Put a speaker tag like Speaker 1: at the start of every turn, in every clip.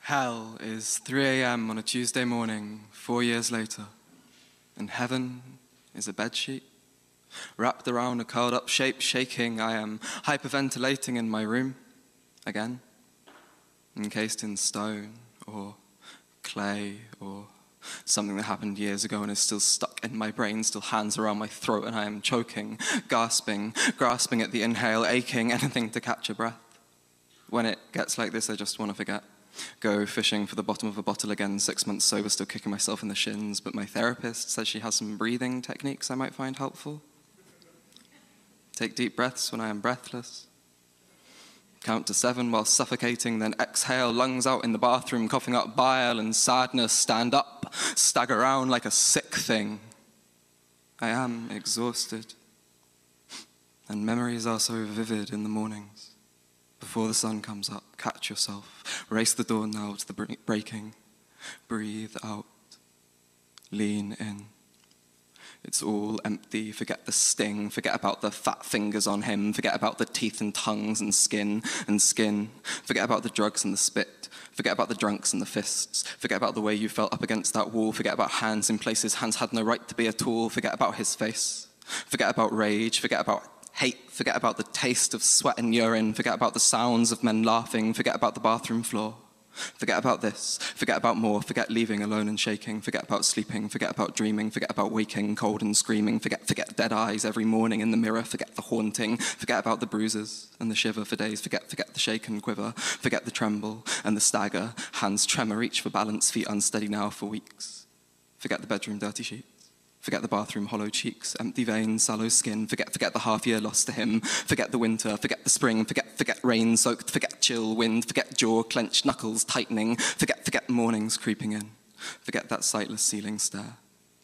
Speaker 1: Hell is 3 a.m. on a Tuesday morning, 4 years later, and heaven is a bedsheet. Wrapped around a curled up shape, shaking, I am hyperventilating in my room, again, encased in stone, or clay, or something that happened years ago and is still stuck in my brain, still hands around my throat, and I am choking, gasping, grasping at the inhale, aching, anything to catch a breath. When it gets like this, I just want to forget. Go fishing for the bottom of a bottle again, 6 months sober, still kicking myself in the shins, but my therapist says she has some breathing techniques I might find helpful. Take deep breaths when I am breathless. Count to 7 while suffocating, then exhale, lungs out in the bathroom, coughing up bile and sadness, stand up, stagger around like a sick thing. I am exhausted, and memories are so vivid in the mornings. Before the sun comes up, catch yourself. Race the dawn now to the breaking. Breathe out. Lean in. It's all empty. Forget the sting. Forget about the fat fingers on him. Forget about the teeth and tongues and skin. Forget about the drugs and the spit. Forget about the drunks and the fists. Forget about the way you felt up against that wall. Forget about hands in places hands had no right to be at all. Forget about his face. Forget about rage. Forget about hate. Forget about the taste of sweat and urine. Forget about the sounds of men laughing. Forget about the bathroom floor. Forget about this. Forget about more. Forget leaving alone and shaking. Forget about sleeping. Forget about dreaming. Forget about waking cold and screaming. Forget dead eyes every morning in the mirror. Forget the haunting. Forget about the bruises and the shiver for days. Forget the shake and quiver. Forget the tremble and the stagger. Hands tremor, reach for balance, feet unsteady now for weeks. Forget the bedroom dirty sheets. Forget the bathroom hollow cheeks, empty veins, sallow skin. Forget the half year lost to him. Forget the winter, forget the spring. Forget rain soaked, forget chill wind. Forget jaw clenched, knuckles tightening. Forget mornings creeping in. Forget that sightless ceiling stare.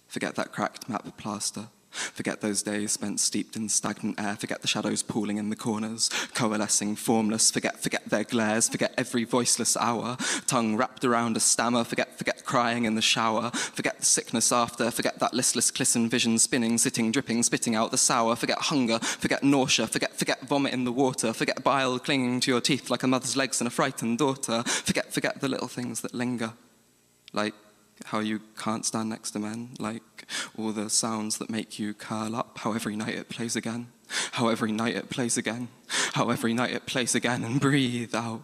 Speaker 1: Forget that cracked map of plaster. Forget those days spent steeped in stagnant air. Forget the shadows pooling in the corners, coalescing, formless. Forget their glares. Forget every voiceless hour, tongue wrapped around a stammer. Forget crying in the shower. Forget the sickness after. Forget that listless glisten vision spinning, sitting, dripping, spitting out the sour. Forget hunger. Forget nausea. Forget vomit in the water. Forget bile clinging to your teeth like a mother's legs and a frightened daughter. Forget the little things that linger, like how you can't stand next to men, like all the sounds that make you curl up, how every night it plays again, how every night it plays again, how every night it plays again, and breathe out,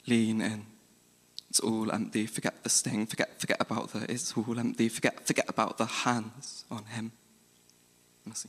Speaker 1: lean in. It's all empty, forget the sting, forget about the, it's all empty, forget about the hands on him. Merci.